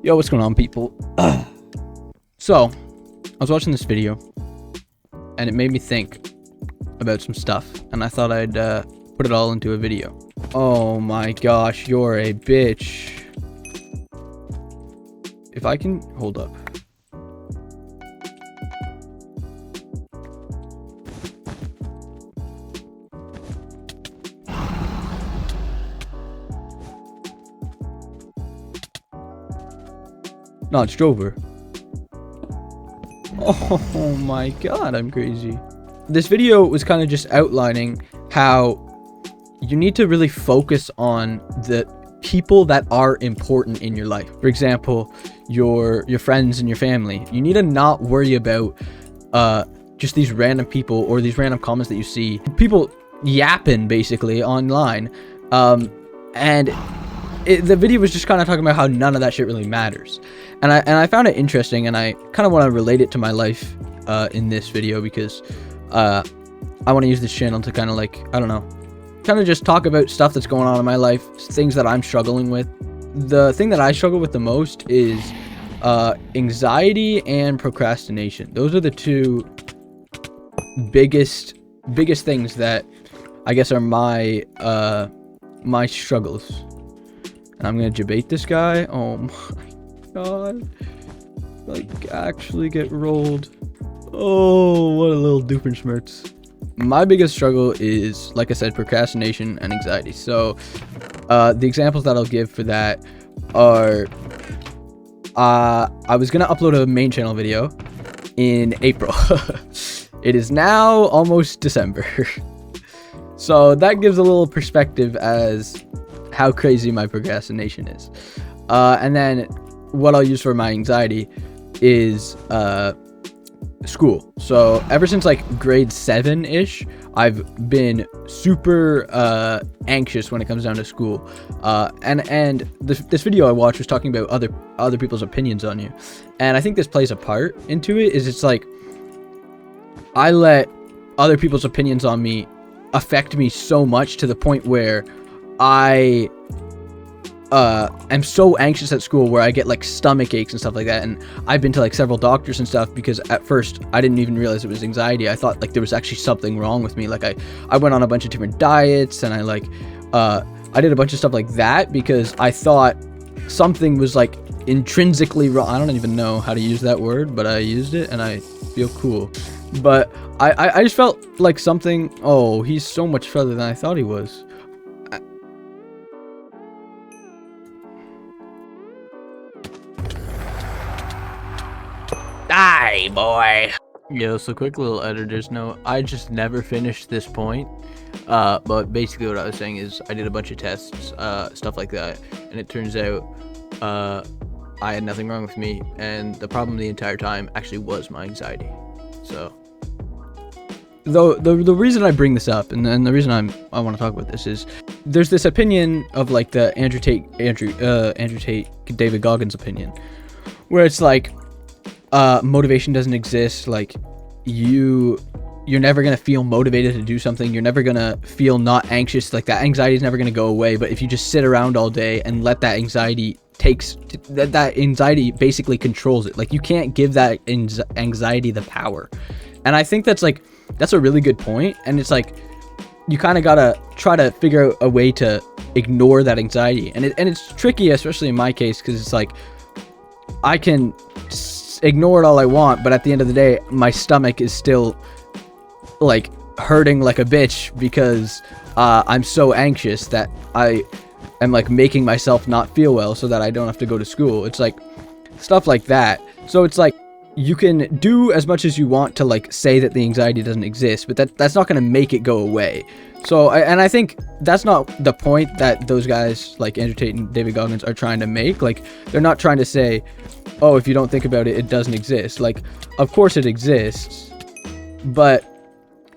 Yo, what's going on, people? So, I was watching this video, and it made me think about some stuff, and I thought I'd put it all into a video. Oh my gosh, you're a bitch. If I can... hold up. Notched over. Oh my god, I'm crazy. This video was kind of just outlining how you need to really focus on the people that are important in your life. For example, your friends and your family. You need to not worry about just these random people or these random comments that you see. People yapping basically online. And the video was just kind of talking about how none of that shit really matters. And I found it interesting, and I kind of want to relate it to my life in this video, because I want to use this channel to kind of like, I don't know, kind of just talk about stuff that's going on in my life, things that I'm struggling with. The thing that I struggle with the most is anxiety and procrastination. Those are the two biggest things that I guess are my my struggles. And I'm gonna debate this guy. Oh my god. Like, actually get rolled. Oh, what a little doofenshmirtz. My biggest struggle is, like I said, procrastination and anxiety. So, the examples that I'll give for that are, I was gonna upload a main channel video in April. It is now almost December. So that gives a little perspective as how crazy my procrastination is. And then what I'll use for my anxiety is school. So ever since like grade 7-ish, I've been super anxious when it comes down to school. And this video I watched was talking about other people's opinions on you. And I think this plays a part into it. It's like I let other people's opinions on me affect me so much to the point where I am so anxious at school, where I get like stomach aches and stuff like that. And I've been to like several doctors and stuff, because at first I didn't even realize it was anxiety. I thought like there was actually something wrong with me. Like I went on a bunch of different diets, and I did a bunch of stuff like that because I thought something was like intrinsically wrong. I don't even know how to use that word, but I used it and I feel cool. But I just felt like something. Oh, he's so much further than I thought he was. Die, boy. Yo, so quick little editor's note. I just never finished this point. But basically what I was saying is I did a bunch of tests, stuff like that, and it turns out I had nothing wrong with me, and the problem the entire time actually was my anxiety. So the reason I bring this up, and then the reason I want to talk about this, is there's this opinion of like the Andrew Tate, David Goggins opinion, where it's like motivation doesn't exist. Like you're never gonna feel motivated to do something. You're never gonna feel not anxious. Like that anxiety is never gonna go away. But if you just sit around all day and let that anxiety that anxiety basically controls it. Like you can't give that anxiety the power. And I think that's a really good point. And it's like you kind of gotta try to figure out a way to ignore that anxiety. And it's tricky, especially in my case, because it's like I can ignore it all I want, but at the end of the day, my stomach is still like hurting like a bitch because I'm so anxious that I am like making myself not feel well so that I don't have to go to school. It's like stuff like that. So it's like you can do as much as you want to like say that the anxiety doesn't exist, but that's not going to make it go away. So I think that's not the point that those guys like Andrew Tate and David Goggins are trying to make. Like they're not trying to say, oh, if you don't think about it, it doesn't exist. Like, of course it exists, but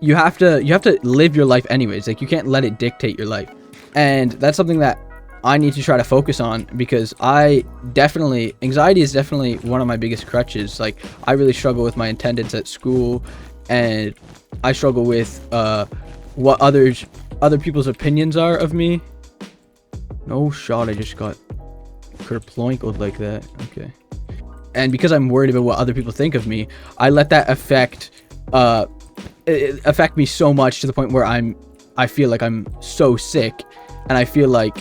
you have to live your life anyways. Like you can't let it dictate your life. And that's something that I need to try to focus on, because anxiety is definitely one of my biggest crutches. Like I really struggle with my attendance at school, and I struggle with what other people's opinions are of me. No shot, I just got kerploinkled like that. Okay. And because I'm worried about what other people think of me, I let that affect me so much to the point where I feel like I'm so sick, and I feel like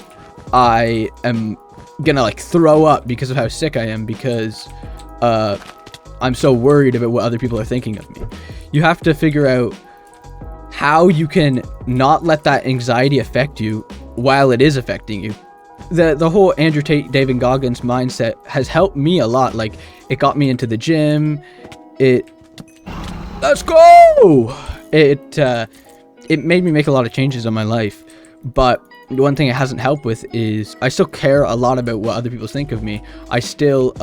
I am gonna like throw up because of how sick I am, because I'm so worried about what other people are thinking of me. You have to figure out how you can not let that anxiety affect you while it is affecting you. The whole Andrew Tate, David Goggins mindset has helped me a lot. Like, it got me into the gym. Let's go! It made me make a lot of changes in my life. But one thing it hasn't helped with is I still care a lot about what other people think of me. I still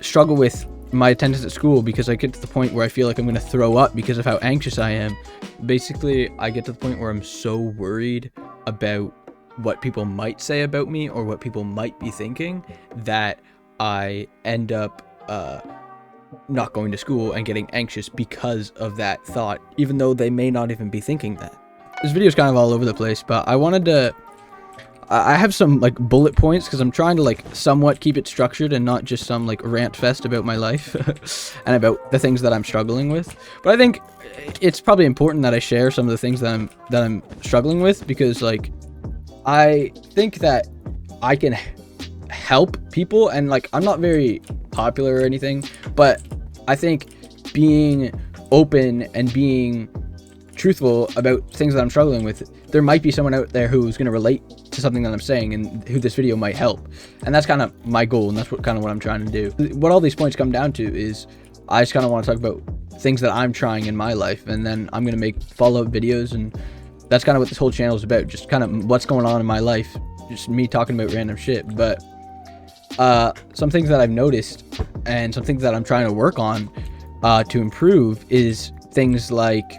struggle with my attendance at school because I get to the point where I feel like I'm going to throw up because of how anxious I am. Basically, I get to the point where I'm so worried about what people might say about me or what people might be thinking that I end up not going to school and getting anxious because of that thought, even though they may not even be thinking that. This video is kind of all over the place, but I have some like bullet points because I'm trying to like somewhat keep it structured and not just some like rant fest about my life and about the things that I'm struggling with. But I think it's probably important that I share some of the things that I'm struggling with, because like I think that I can help people, and like I'm not very popular or anything, but I think being open and being truthful about things that I'm struggling with, there might be someone out there who's going to relate to something that I'm saying and who this video might help. And that's kind of my goal, and that's what I'm trying to do. What all these points come down to is I just kind of want to talk about things that I'm trying in my life, and then I'm going to make follow-up videos, and that's kind of what this whole channel is about, just kind of what's going on in my life, just me talking about random shit. But some things that I've noticed and some things that I'm trying to work on to improve is things like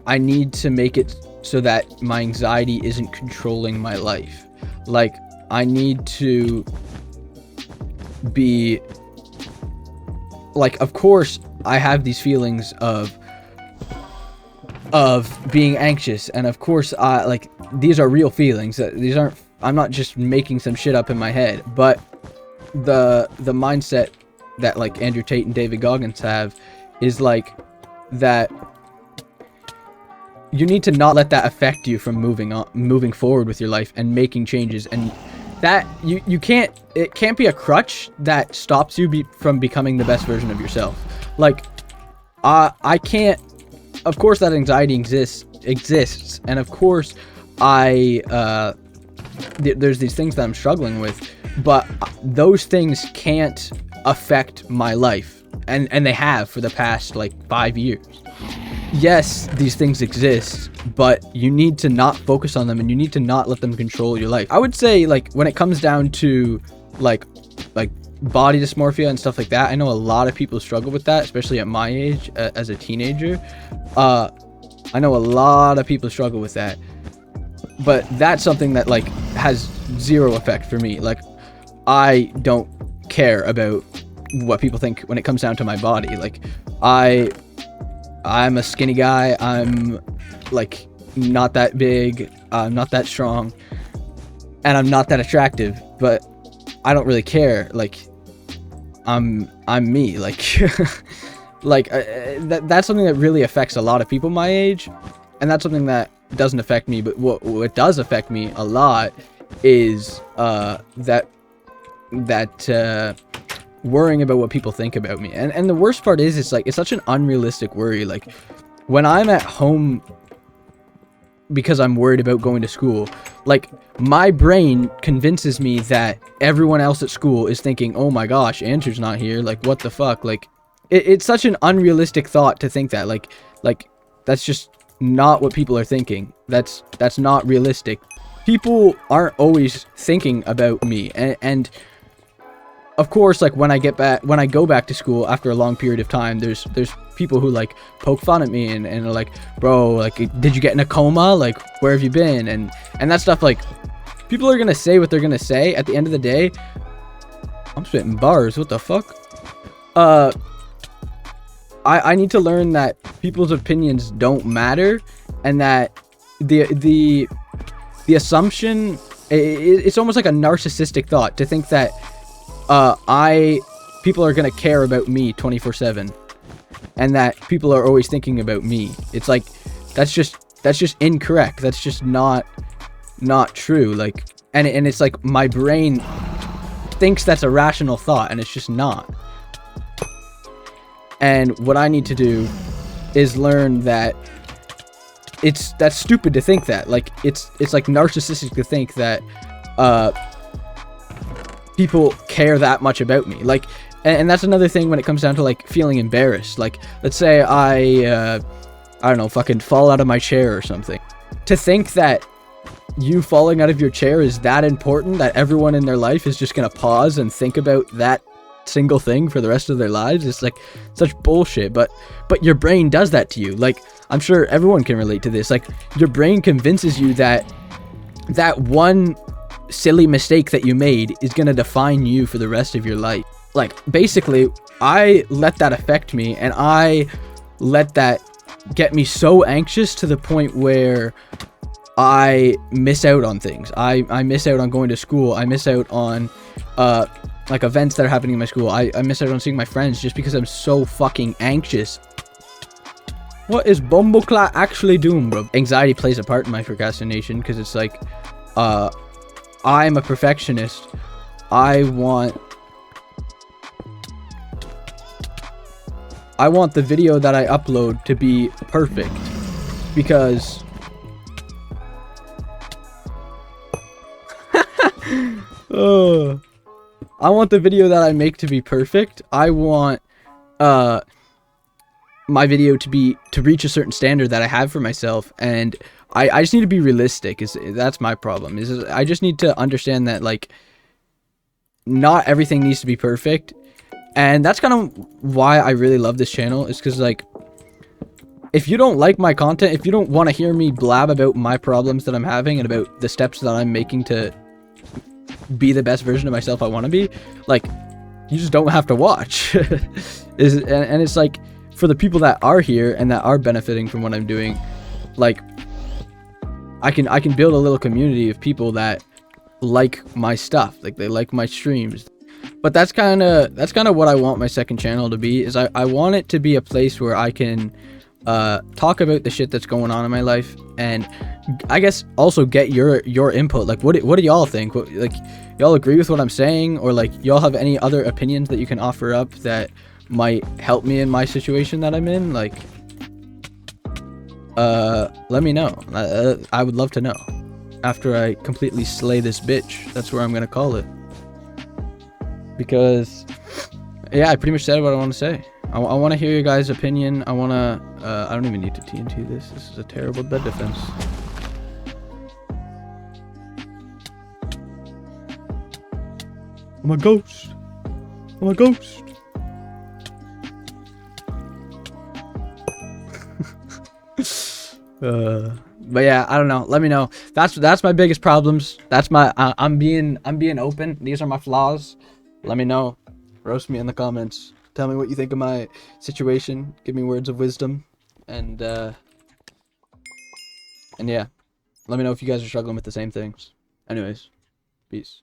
I need to make it so that my anxiety isn't controlling my life. Like, I need to be like, of course I have these feelings of being anxious, and of course like these are real feelings. These aren't, I'm not just making some shit up in my head. But the mindset that like Andrew Tate and David Goggins have is like that you need to not let that affect you from moving forward with your life and making changes, and that you can't, it can't be a crutch that stops you from becoming the best version of yourself. Like I can't, of course that anxiety exists, and of course there's these things that I'm struggling with, but those things can't affect my life, and they have for the past like 5 years. Yes, these things exist, but you need to not focus on them, and you need to not let them control your life. I would say, like, when it comes down to like body dysmorphia and stuff like that, I know a lot of people struggle with that, especially at my age, as a teenager. I know a lot of people struggle with that, but that's something that like has zero effect for me. Like, I don't care about what people think when it comes down to my body. Like, I'm a skinny guy. I'm like not that big. I'm not that strong, and I'm not that attractive. But I don't really care. Like, I'm me. Like, that's something that really affects a lot of people my age, and that's something that doesn't affect me. But what does affect me a lot is that worrying about what people think about me. And the worst part is, it's like, it's such an unrealistic worry. Like, when I'm at home because I'm worried about going to school, like, my brain convinces me that everyone else at school is thinking, oh my gosh, Andrew's not here, like, what the fuck. Like, it's such an unrealistic thought to think that, like that's just not what people are thinking. That's not realistic. People aren't always thinking about me, and of course, like, when I go back to school after a long period of time, there's people who like poke fun at me and are like, bro, like, did you get in a coma? Like, where have you been? And that stuff. Like, people are gonna say what they're gonna say. At the end of the day, I'm spitting bars. What the fuck? I need to learn that people's opinions don't matter, and that the assumption it's almost like a narcissistic thought to think that people are gonna care about me 24/7, and that people are always thinking about me. It's like that's just incorrect. That's just not true. Like, and it's like my brain thinks that's a rational thought, and it's just not. And what I need to do is learn that that's stupid to think that. Like, it's like narcissistic to think that people care that much about me. Like, and that's another thing when it comes down to like feeling embarrassed. Like, let's say I don't know, fucking fall out of my chair or something. To think that you falling out of your chair is that important that everyone in their life is just gonna pause and think about that single thing for the rest of their lives, it's like such bullshit. But your brain does that to you. Like, I'm sure everyone can relate to this. Like, your brain convinces you that one silly mistake that you made is gonna define you for the rest of your life. Like, basically, I let that affect me, and I let that get me so anxious to the point where I miss out on things. I miss out on going to school. I miss out on like events that are happening in my school. I miss out on seeing my friends just because I'm so fucking anxious. What is Bumbleclat actually doing, bro? Anxiety plays a part in my procrastination because it's like I'm a perfectionist. I want the video that I upload to be perfect, because I want the video that I make to be perfect. I want my video to reach a certain standard that I have for myself, and I just need to be realistic. That's my problem. I just need to understand that, like, not everything needs to be perfect. And that's kind of why I really love this channel, is because, like, if you don't like my content, if you don't want to hear me blab about my problems that I'm having and about the steps that I'm making to be the best version of myself I want to be, like, you just don't have to watch. And it's like, for the people that are here and that are benefiting from what I'm doing, like, I can build a little community of people that like my stuff, like, they like my streams. But that's kind of what I want my second channel to be. Is I want it to be a place where I can talk about the shit that's going on in my life, and I guess also get your input. Like, what do y'all think? Like, y'all agree with what I'm saying, or like y'all have any other opinions that you can offer up that might help me in my situation that I'm in? Like, let me know. I would love to know. After I completely slay this bitch, that's where I'm gonna call it. Because, yeah, I pretty much said what I want to say. I want to hear your guys' opinion. I don't even need to TNT this. This is a terrible bed defense. I'm a ghost. I'm a ghost. But yeah, I don't know. Let me know. That's my biggest problems. That's my I'm being open. These are my flaws. Let me know. Roast me in the comments. Tell me what you think of my situation. Give me words of wisdom. And yeah. Let me know if you guys are struggling with the same things. Anyways, peace.